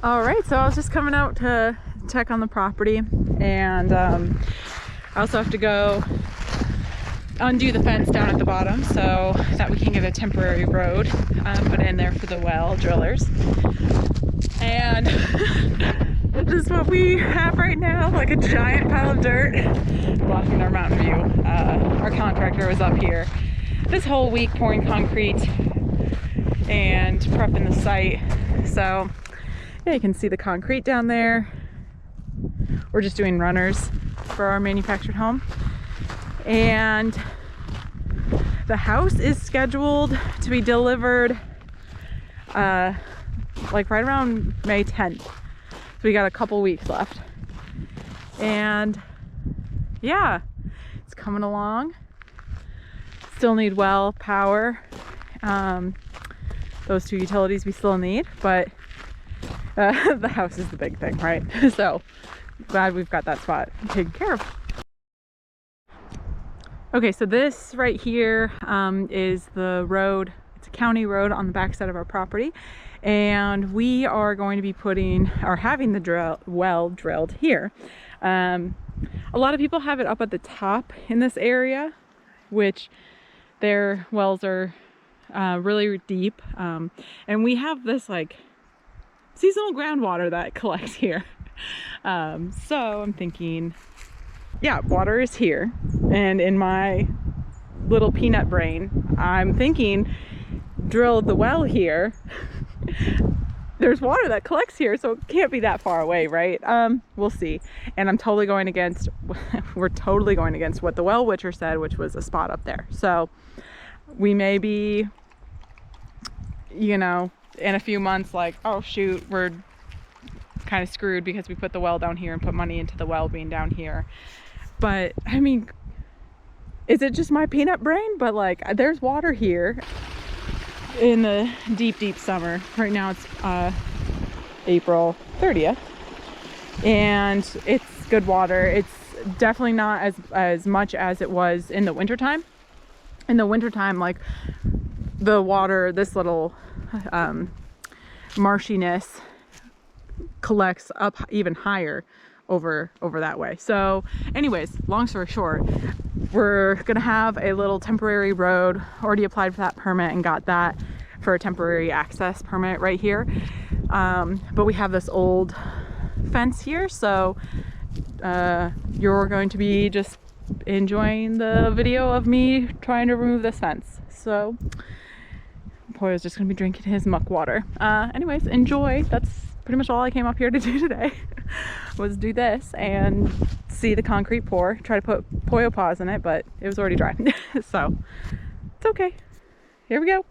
All right, so I was just coming out to check on the property, and I also have to go undo the fence down at the bottom so that we can get a temporary road put in there for the well drillers. And this is what we have right now, like a giant pile of dirt blocking our mountain view. Our contractor was up here this whole week pouring concrete and prepping the site. So yeah, you can see the concrete down there. We're just doing runners for our manufactured home. And the house is scheduled to be delivered like right around May 10th. So we got a couple weeks left. And yeah, it's coming along. Still need well, power. Those two utilities we still need, but the house is the big thing, right? So glad we've got that spot taken care of. Okay, so this right here is the road. It's a county road on the back side of our property, and we are going to be putting or having the well drilled here. A lot of people have it up at the top in this area, which their wells are really deep, and we have this like seasonal groundwater that collects here. So I'm thinking, yeah, water is here, and in my little peanut brain I'm thinking drill the well here. There's water that collects here, so it can't be that far away, right? We'll see. And I'm totally going against we're totally going against what the well witcher said, which was a spot up there. So we may be, you know, in a few months like, oh shoot, we're kind of screwed because we put the well down here and put money into the well being down here. But I mean, is it just my peanut brain? But like, there's water here in the deep summer. Right now it's April 30th, and it's good water. It's definitely not as much as it was in the wintertime. In the wintertime, like the water, this little marshiness collects up even higher over that way. So anyways, long story short, we're gonna have a little temporary road. Already applied for that permit and got that for a temporary access permit right here. But we have this old fence here, so you're going to be just enjoying the video of me trying to remove this fence. So Poyo's just gonna be drinking his muck water. Anyways, enjoy. That's pretty much all I came up here to do today. Was do this and see the concrete pour. Try to put Poyo paws in it, but it was already dry. So it's okay. Here we go.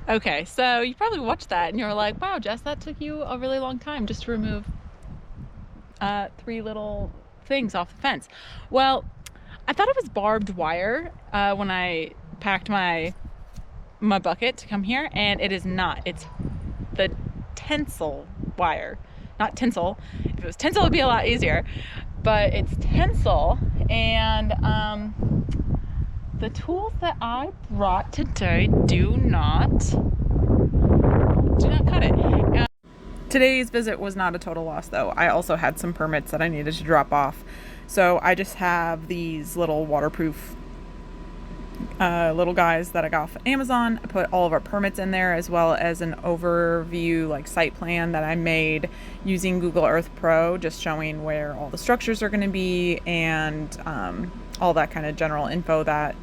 Okay, so you probably watched that and you were like, wow, Jess, that took you a really long time just to remove 3 little things off the fence. Well, I thought it was barbed wire when I packed my bucket to come here, and it is not. It's the tensile wire, not tinsel. If it was tinsel, it'd be a lot easier, but it's tensile. And the tools that I brought today do not cut it. Today's visit was not a total loss though. I also had some permits that I needed to drop off, so I just have these little waterproof little guys that I got off Amazon. I put all of our permits in there, as well as an overview like site plan that I made using Google Earth Pro, just showing where all the structures are going to be and all that kind of general info that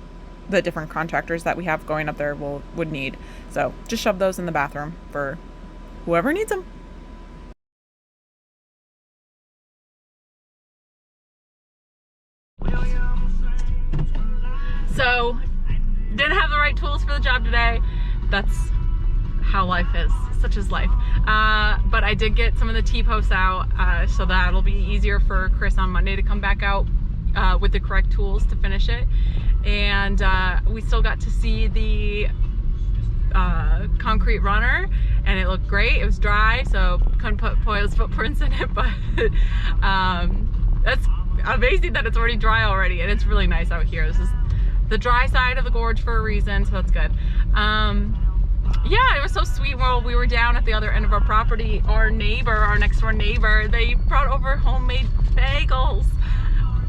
the different contractors that we have going up there would need. So just shove those in the bathroom for whoever needs them. So didn't have the right tools for the job today. That's how life is. Such is life. But I did get some of the T-posts out, so that'll be easier for Chris on Monday to come back out with the correct tools to finish it. And we still got to see the concrete runner, and it looked great. It was dry, so couldn't put Poyo's footprints in it, but that's amazing that it's already dry already, and it's really nice out here. This is the dry side of the gorge for a reason, so that's good. was so sweet. While we were down at the other end of our property, our next door neighbor, they brought over homemade bagels.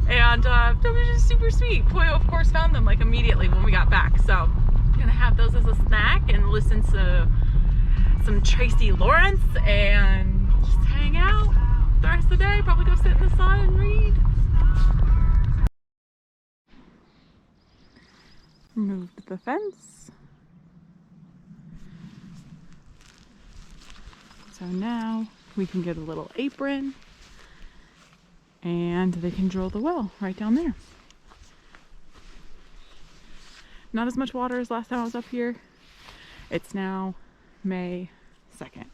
And that was just super sweet. Poyo, of course, found them like immediately when we got back. So I'm gonna have those as a snack and listen to some Tracy Lawrence and just hang out the rest of the day. Probably go sit in the sun and read. Removed the fence. So now we can get a little apron and they can drill the well right down there. Not as much water as last time I was up here. It's now May 2nd.